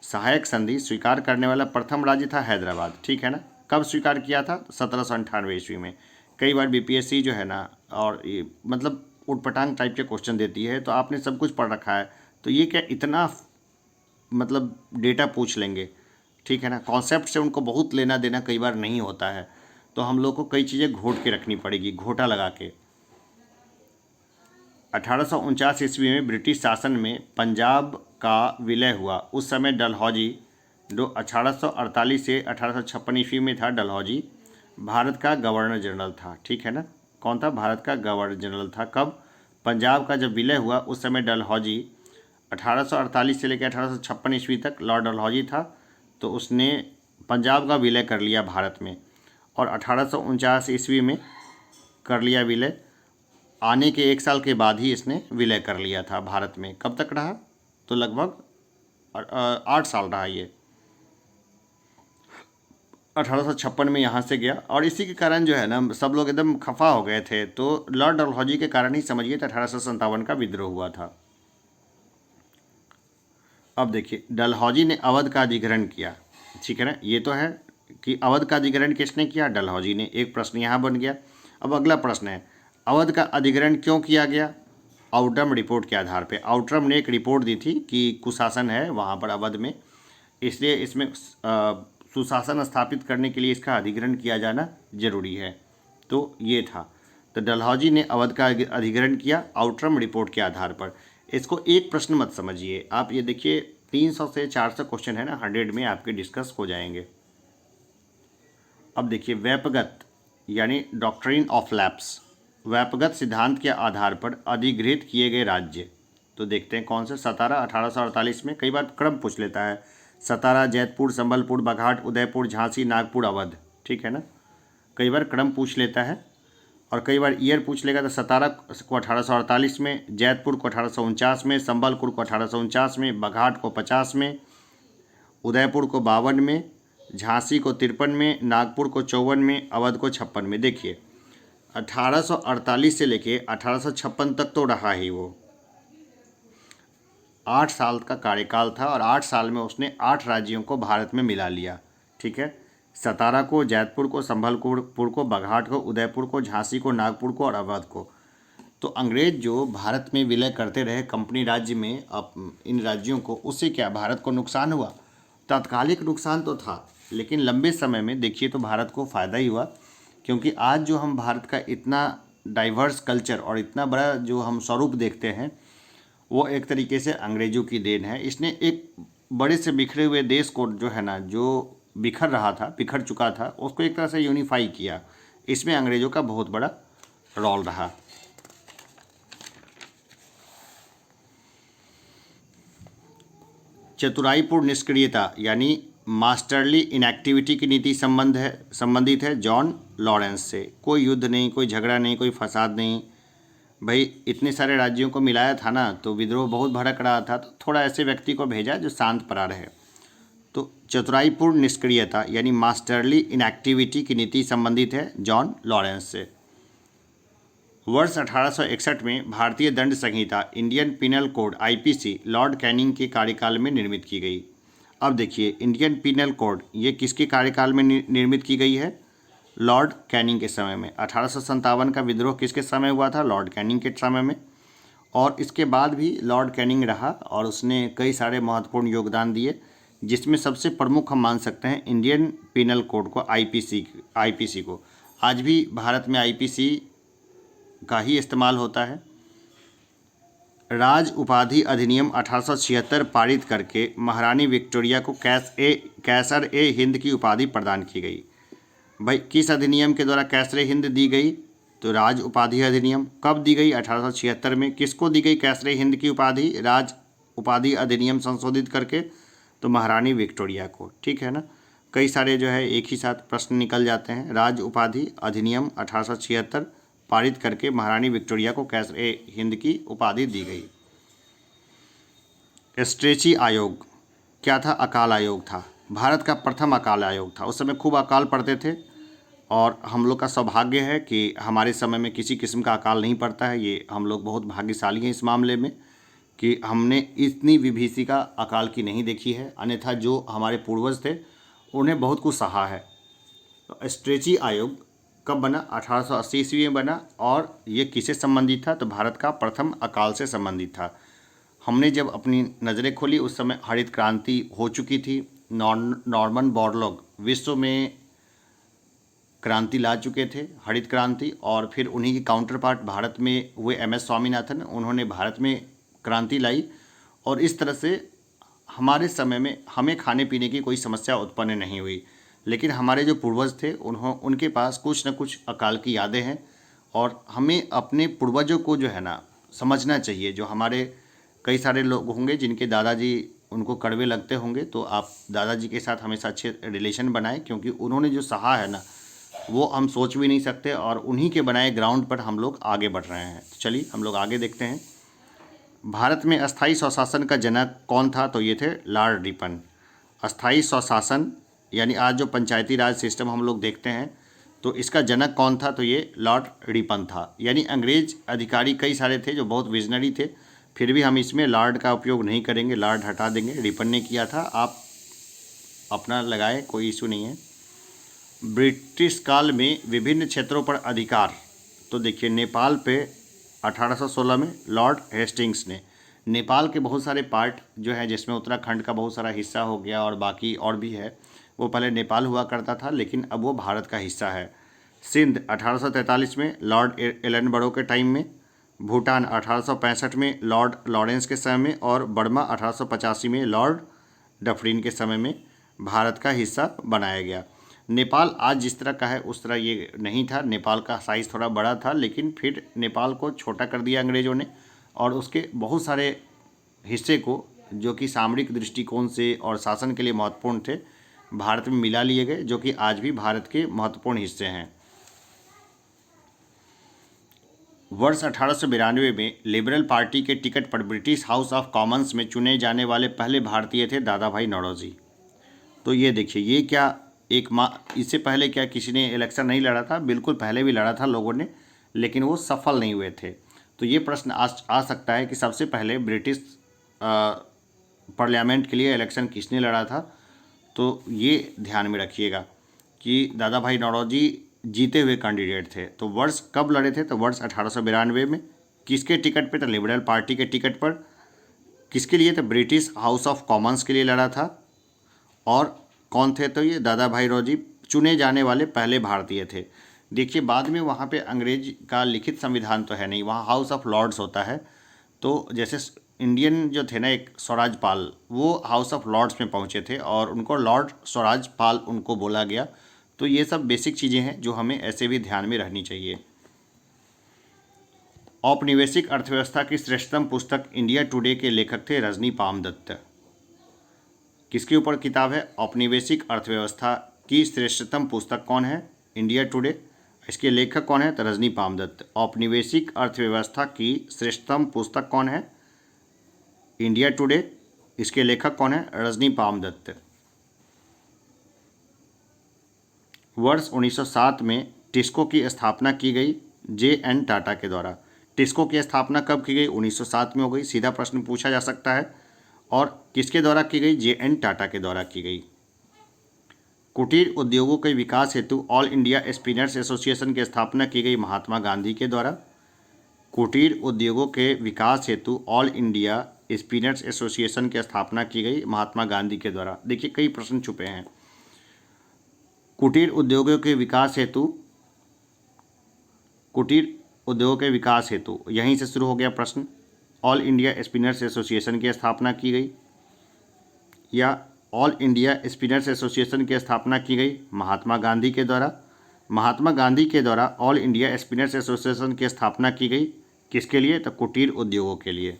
सहायक संधि स्वीकार करने वाला प्रथम राज्य था हैदराबाद, ठीक है ना। कब स्वीकार किया था? 1798 ईस्वी में। कई बार बीपीएससी जो है ना, और ये मतलब उटपटांग टाइप के क्वेश्चन देती है, तो आपने सब कुछ पढ़ रखा है, तो ये क्या इतना मतलब डेटा पूछ लेंगे, ठीक है ना। कॉन्सेप्ट से उनको बहुत लेना देना कई बार नहीं होता है, तो हम लोग को कई चीज़ें घोट के रखनी पड़ेगी, घोटा लगा के। 1849 ईस्वी में ब्रिटिश शासन में पंजाब का विलय हुआ। उस समय डलहौजी, जो 1848 से 1856 ईस्वी में था, डलहौजी भारत का गवर्नर जनरल था, ठीक है ना। कौन था? भारत का गवर्नर जनरल था। कब? पंजाब का जब विलय हुआ उस समय डलहौजी 1848 से लेकर 1856 ईस्वी तक लॉर्ड डलहौजी था, तो उसने पंजाब का विलय कर लिया भारत में, और 1849 ईस्वी में कर लिया विलय। आने के 1 साल के बाद ही इसने विलय कर लिया था भारत में। कब तक रहा? तो लगभग 8 साल रहा ये। 1856 में यहाँ से गया, और इसी के कारण जो है ना सब लोग एकदम खफा हो गए थे। तो लॉर्ड डलहौजी के कारण ही समझिए तो 1857 का विद्रोह हुआ था। अब देखिए डलहौजी ने अवध का अधिग्रहण किया, ठीक है ना। ये तो है कि अवध का अधिग्रहण किसने किया? डलहौजी ने। एक प्रश्न यहाँ बन गया। अब अगला प्रश्न है, अवध का अधिग्रहण क्यों किया गया? आउटरम रिपोर्ट के आधार पे। आउटरम ने एक रिपोर्ट दी थी कि कुशासन है वहाँ पर अवध में, इसलिए इसमें सुशासन स्थापित करने के लिए इसका अधिग्रहण किया जाना जरूरी है। तो ये था, तो डलहौजी ने अवध का अधिग्रहण किया आउटरम रिपोर्ट के आधार पर। इसको एक प्रश्न मत समझिए आप, ये देखिए 300 से 400 क्वेश्चन है ना, 100 में आपके डिस्कस हो जाएंगे। अब देखिए व्यापगत यानी डॉक्ट्रिन ऑफ लैप्स, व्यापगत सिद्धांत के आधार पर अधिगृहित किए गए राज्य। तो देखते हैं कौन से। सतारा 1848 में, कई बार क्रम पूछ लेता है, सतारा, जैतपुर, संबलपुर, बघाट, उदयपुर, झांसी, नागपुर, अवध, ठीक है ना। कई बार क्रम पूछ लेता है, और कई बार ईयर पूछ लेगा। तो सतारा को 1848 में, जैतपुर को 1849 में, संबलपुर को 1849 में, बघाट को 50 में, उदयपुर को 52 में, झांसी को 53 में, नागपुर को 54 में, अवध को 56 में। देखिए 1848 से लेके 1856 तक तो रहा ही वो। 8 साल का कार्यकाल था और 8 साल में उसने 8 राज्यों को भारत में मिला लिया। ठीक है, सतारा को, जैतपुर को, संभलपुर को, बघाट को, उदयपुर को, झांसी को, नागपुर को और अवध को। तो अंग्रेज जो भारत में विलय करते रहे कंपनी राज्य में इन राज्यों को, उससे क्या भारत को नुकसान हुआ? तात्कालिक नुकसान तो था, लेकिन लंबे समय में देखिए तो भारत को फ़ायदा ही हुआ, क्योंकि आज जो हम भारत का इतना डाइवर्स कल्चर और इतना बड़ा जो हम स्वरूप देखते हैं, वो एक तरीके से अंग्रेज़ों की देन है। इसने एक बड़े से बिखरे हुए देश को जो है ना, जो बिखर रहा था, बिखर चुका था, उसको एक तरह से यूनिफाई किया। इसमें अंग्रेज़ों का बहुत बड़ा रोल रहा। चतुराईपूर्ण निष्क्रियता यानी मास्टरली इनएक्टिविटी की नीति संबंधित है जॉन लॉरेंस से। कोई युद्ध नहीं, कोई झगड़ा नहीं, कोई फसाद नहीं। भाई इतने सारे राज्यों को मिलाया था ना, तो विद्रोह बहुत भड़क रहा था, तो थोड़ा ऐसे व्यक्ति को भेजा जो शांत पड़ा रहे। तो चतुराईपूर्ण निष्क्रियता यानी मास्टरली इनएक्टिविटी की नीति संबंधित है जॉन लॉरेंस से। वर्ष 1861 में भारतीय दंड संहिता Indian penal code IPC lord Canning के कार्यकाल में निर्मित की गई। अब देखिए, इंडियन पिनल कोड ये किसके कार्यकाल में निर्मित की गई है? लॉर्ड कैनिंग के समय में। 1857 का विद्रोह किसके समय हुआ था? लॉर्ड कैनिंग के समय में। और इसके बाद भी लॉर्ड कैनिंग रहा और उसने कई सारे महत्वपूर्ण योगदान दिए, जिसमें सबसे प्रमुख हम मान सकते हैं इंडियन पिनल कोड को, आईपीसी को। आज भी भारत में आईपीसी का ही इस्तेमाल होता है। राज उपाधि अधिनियम 1876 पारित करके महारानी विक्टोरिया को कैसर ए हिंद की उपाधि प्रदान की गई। भाई किस अधिनियम के द्वारा कैसर ए हिंद दी गई? तो राज उपाधि अधिनियम। कब दी गई? 1876 में। किसको दी गई कैसर ए हिंद की उपाधि? राज उपाधि अधिनियम संशोधित करके, तो महारानी विक्टोरिया को। ठीक है ना, कई सारे जो है एक ही साथ प्रश्न निकल जाते हैं। राज उपाधि अधिनियम 1876 पारित करके महारानी विक्टोरिया को कैसर ए हिंद की उपाधि दी गई। स्ट्रेची आयोग क्या था? अकाल आयोग था। भारत का प्रथम अकाल आयोग था। उस समय खूब अकाल पड़ते थे और हम लोग का सौभाग्य है कि हमारे समय में किसी किस्म का अकाल नहीं पड़ता है। ये हम लोग बहुत भाग्यशाली हैं इस मामले में कि हमने इतनी विभीषिका अकाल की नहीं देखी है, अन्यथा जो हमारे पूर्वज थे उन्हें बहुत कुछ सहा है। तो स्ट्रेची आयोग कब बना? 1880 ईस्वी में बना। और ये किससे संबंधित था? तो भारत का प्रथम अकाल से संबंधित था। हमने जब अपनी नज़रें खोली उस समय हरित क्रांति हो चुकी थी। नॉर्मन बोरलॉग विश्व में क्रांति ला चुके थे, हरित क्रांति, और फिर उन्हीं की काउंटर पार्ट भारत में हुए एमएस स्वामीनाथन, उन्होंने भारत में क्रांति लाई। और इस तरह से हमारे समय में हमें खाने पीने की कोई समस्या उत्पन्न नहीं हुई। लेकिन हमारे जो पूर्वज थे उनके पास कुछ न कुछ अकाल की यादें हैं, और हमें अपने पूर्वजों को जो है ना समझना चाहिए। जो हमारे कई सारे लोग होंगे जिनके दादाजी उनको कड़वे लगते होंगे, तो आप दादाजी के साथ हमेशा अच्छे रिलेशन बनाएं, क्योंकि उन्होंने जो सहा है ना वो हम सोच भी नहीं सकते, और उन्हीं के बनाए ग्राउंड पर हम लोग आगे बढ़ रहे हैं। तो चलिए हम लोग आगे देखते हैं। भारत में अस्थाई स्वशासन का जनक कौन था? तो ये थे लॉर्ड रिपन। अस्थाई स्वशासन यानी आज जो पंचायती राज सिस्टम हम लोग देखते हैं, तो इसका जनक कौन था? तो ये लॉर्ड रिपन था। यानी अंग्रेज अधिकारी कई सारे थे जो बहुत विजनरी थे, फिर भी हम इसमें लॉर्ड का उपयोग नहीं करेंगे, लॉर्ड हटा देंगे। रिपन ने किया था, आप अपना लगाए, कोई इशू नहीं है। ब्रिटिश काल में विभिन्न क्षेत्रों पर अधिकार, तो देखिए नेपाल पे 1816 में लॉर्ड हेस्टिंग्स ने नेपाल के बहुत सारे पार्ट जो है, जिसमें उत्तराखंड का बहुत सारा हिस्सा हो गया और बाकी और भी है, वो पहले नेपाल हुआ करता था लेकिन अब वो भारत का हिस्सा है। सिंध 1843 में लॉर्ड एलनबरो के टाइम में, भूटान 1865 में लॉर्ड लॉरेंस के समय में, और बर्मा 1885 में लॉर्ड डफरिन के समय में भारत का हिस्सा बनाया गया। नेपाल आज जिस तरह का है उस तरह ये नहीं था। नेपाल का साइज़ थोड़ा बड़ा था, लेकिन फिर नेपाल को छोटा कर दिया अंग्रेज़ों ने, और उसके बहुत सारे हिस्से को जो कि सामरिक दृष्टिकोण से और शासन के लिए महत्वपूर्ण थे, भारत में मिला लिए गए, जो कि आज भी भारत के महत्वपूर्ण हिस्से हैं। वर्ष 1892 में लिबरल पार्टी के टिकट पर ब्रिटिश हाउस ऑफ कॉमन्स में चुने जाने वाले पहले भारतीय थे दादा भाई नौरोजी। तो ये देखिए, ये क्या इससे पहले क्या किसी ने इलेक्शन नहीं लड़ा था? बिल्कुल पहले भी लड़ा था लोगों ने, लेकिन वो सफल नहीं हुए थे। तो ये प्रश्न आ सकता है कि सबसे पहले ब्रिटिश पार्लियामेंट के लिए इलेक्शन किसने लड़ा था? तो ये ध्यान में रखिएगा कि दादा भाई नौरोजी जीते हुए कैंडिडेट थे। तो वर्ष कब लड़े थे? तो वर्ष 1892 में। किसके टिकट पे? तो लिबरल पार्टी के टिकट पर। किसके लिए? तो ब्रिटिश हाउस ऑफ कॉमन्स के लिए लड़ा था। और कौन थे? तो ये दादा भाई नौरोजी चुने जाने वाले पहले भारतीय थे। देखिए, बाद में वहाँ पे अंग्रेज का लिखित संविधान तो है नहीं, वहाँ हाउस ऑफ लॉर्ड्स होता है। तो जैसे इंडियन जो थे ना, एक स्वराजपाल, वो हाउस ऑफ लॉर्ड्स में पहुँचे थे और उनको लॉर्ड स्वराजपाल उनको बोला गया। तो ये सब बेसिक चीज़ें हैं जो हमें ऐसे भी ध्यान में रहनी चाहिए। औपनिवेशिक अर्थव्यवस्था की श्रेष्ठतम पुस्तक इंडिया टुडे के लेखक थे रजनी पामदत्त। किसके ऊपर किताब है? औपनिवेशिक अर्थव्यवस्था की श्रेष्ठतम पुस्तक कौन है? India today. इसके लेखक कौन है? तो रजनी पामदत्त। औपनिवेशिक अर्थव्यवस्था की श्रेष्ठतम पुस्तक कौन है? India today. इसके लेखक कौन है? रजनी पामदत्त। वर्ष 1907 में टिस्को की स्थापना की गई जे.एन. टाटा के द्वारा। टिस्को की स्थापना कब की गई? 1907 में हो गई। सीधा प्रश्न पूछा जा सकता है। और किसके द्वारा की गई? जे.एन. टाटा के द्वारा की गई। कुटीर उद्योगों के विकास हेतु ऑल इंडिया स्पिनर्स एसोसिएशन की स्थापना की गई महात्मा गांधी के द्वारा। कुटीर उद्योगों के विकास हेतु ऑल इंडिया स्पिनर्स एसोसिएशन की स्थापना की गई महात्मा गांधी के द्वारा। देखिए, कई प्रश्न छुपे हैं। कुटीर उद्योगों के विकास हेतु, कुटीर उद्योगों के विकास हेतु, यहीं से शुरू हो गया प्रश्न। ऑल इंडिया स्पिनर्स एसोसिएशन की स्थापना की गई, या ऑल इंडिया स्पिनर्स एसोसिएशन की स्थापना की गई महात्मा गांधी के द्वारा। महात्मा गांधी के द्वारा ऑल इंडिया स्पिनर्स एसोसिएशन की स्थापना की गई किसके लिए? तो कुटीर उद्योगों के लिए।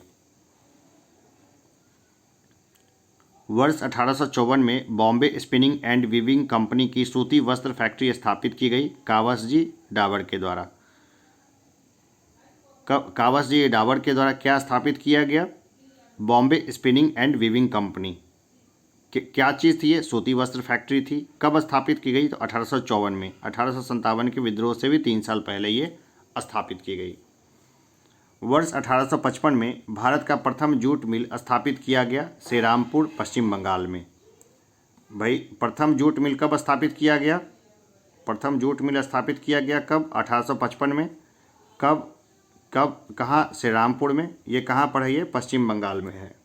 वर्ष 1854 में Bombay spinning and weaving company की सूती वस्त्र फैक्ट्री स्थापित की गई कावसजी डाबर के द्वारा। कावसजी डाबर के द्वारा क्या स्थापित किया गया? Bombay spinning and weaving company. क्या चीज़ थी ये? सूती वस्त्र फैक्ट्री थी। कब स्थापित की गई? तो 1854 में। 1857 के विद्रोह से भी 3 साल पहले ये स्थापित की गई। वर्ष 1855 में भारत का प्रथम जूट मिल स्थापित किया गया श्रीरामपुर, पश्चिम बंगाल में। भाई, प्रथम जूट मिल कब स्थापित किया गया? प्रथम जूट मिल स्थापित किया गया कब? 1855 में। कब कब कहाँ? श्रीरामपुर में। ये कहाँ पर है? ये पश्चिम बंगाल में है।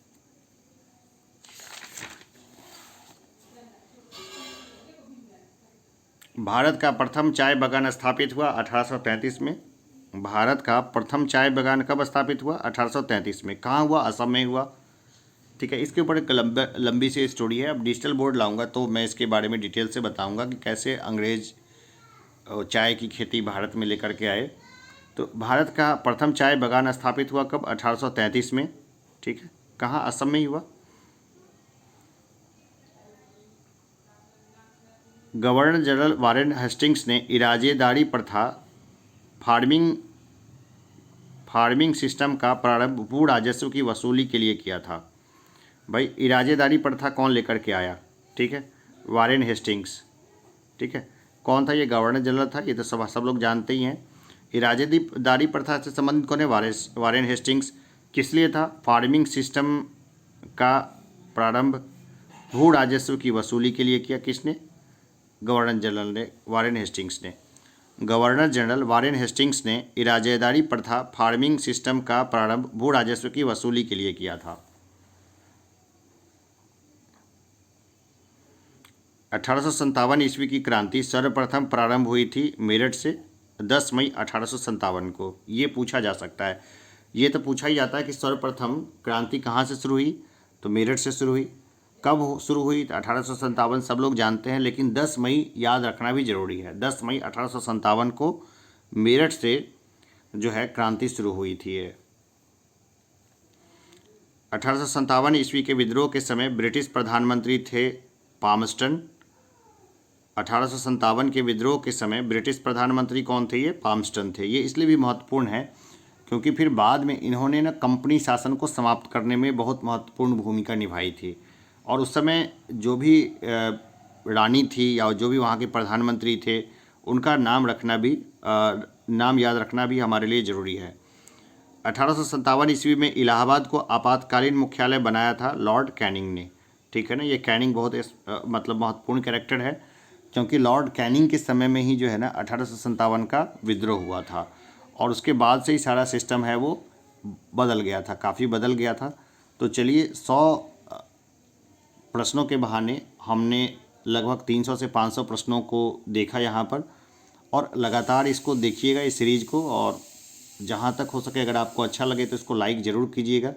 भारत का प्रथम चाय बागान स्थापित हुआ 1833 में। भारत का प्रथम चाय बागान कब स्थापित हुआ? 1833 में। कहाँ हुआ? असम में हुआ। ठीक है, इसके ऊपर एक लंबी सी स्टोरी है। अब डिजिटल बोर्ड लाऊंगा तो मैं इसके बारे में डिटेल से बताऊंगा कि कैसे अंग्रेज चाय की खेती भारत में लेकर के आए। तो भारत का प्रथम चाय बागान स्थापित हुआ कब? 1833 में। ठीक है, कहाँ? असम में ही हुआ। गवर्नर जनरल वारेन हेस्टिंग्स ने इराजेदारी प्रथा फार्मिंग सिस्टम का प्रारंभ भू राजस्व की वसूली के लिए किया था। भाई, इराजेदारी प्रथा कौन लेकर के आया? ठीक है, वारेन हेस्टिंग्स। ठीक है, कौन था ये? गवर्नर जनरल था। ये तो सब लोग जानते ही हैं। इराजेदारी प्रथा से संबंधित कौन है? Warren Hastings. किस लिए था? फार्मिंग सिस्टम का प्रारंभ भू राजस्व की वसूली के लिए किया। किसने? गवर्नर जनरल ने, वारेन हेस्टिंग्स ने। गवर्नर जनरल वारेन हेस्टिंग्स ने इराजेदारी प्रथा फार्मिंग सिस्टम का प्रारंभ भू राजस्व की वसूली के लिए किया था। 1857 ईस्वी की क्रांति सर्वप्रथम प्रारंभ हुई थी मेरठ से 10 मई 1857 को। ये पूछा जा सकता है। ये तो पूछा ही जाता है कि सर्वप्रथम क्रांति कहाँ से शुरू हुई? तो मेरठ से शुरू हुई। कब शुरू हुई? तो 1857 सब लोग जानते हैं, लेकिन 10 मई याद रखना भी जरूरी है। 10 मई 1857 को मेरठ से जो है क्रांति शुरू हुई थी। 1857 ईस्वी के विद्रोह के समय ब्रिटिश प्रधानमंत्री थे पामस्टन। 1857 के विद्रोह के समय ब्रिटिश प्रधानमंत्री कौन थे? ये पामस्टन थे। ये इसलिए भी महत्वपूर्ण है क्योंकि फिर बाद में इन्होंने ना कंपनी शासन को समाप्त करने में बहुत महत्वपूर्ण भूमिका निभाई थी। और उस समय जो भी रानी थी या जो भी वहाँ के प्रधानमंत्री थे उनका नाम रखना भी नाम याद रखना भी हमारे लिए ज़रूरी है। 1857 ईस्वी में इलाहाबाद को आपातकालीन मुख्यालय बनाया था लॉर्ड कैनिंग ने। ठीक है ना, ये कैनिंग बहुत मतलब महत्वपूर्ण कैरेक्टर है, क्योंकि लॉर्ड कैनिंग के समय में ही जो है ना 1857 का विद्रोह हुआ था, और उसके बाद से ही सारा सिस्टम है वो बदल गया था, काफ़ी बदल गया था। तो चलिए 100 प्रश्नों के बहाने हमने लगभग 300 से 500 प्रश्नों को देखा यहाँ पर, और लगातार इसको देखिएगा इस सीरीज़ को, और जहाँ तक हो सके अगर आपको अच्छा लगे तो इसको लाइक ज़रूर कीजिएगा,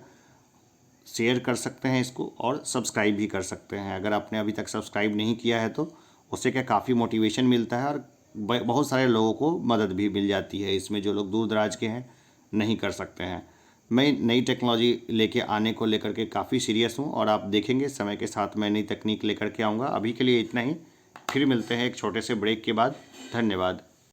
शेयर कर सकते हैं इसको, और सब्सक्राइब भी कर सकते हैं। अगर आपने अभी तक सब्सक्राइब नहीं किया है तो उससे क्या काफ़ी मोटिवेशन मिलता है, और बहुत सारे लोगों को मदद भी मिल जाती है इसमें, जो लोग दूर दराज के हैं नहीं कर सकते हैं। मैं नई टेक्नोलॉजी लेके आने को लेकर के काफ़ी सीरियस हूँ, और आप देखेंगे समय के साथ मैं नई तकनीक लेकर के आऊँगा। अभी के लिए इतना ही, फिर मिलते हैं एक छोटे से ब्रेक के बाद। धन्यवाद।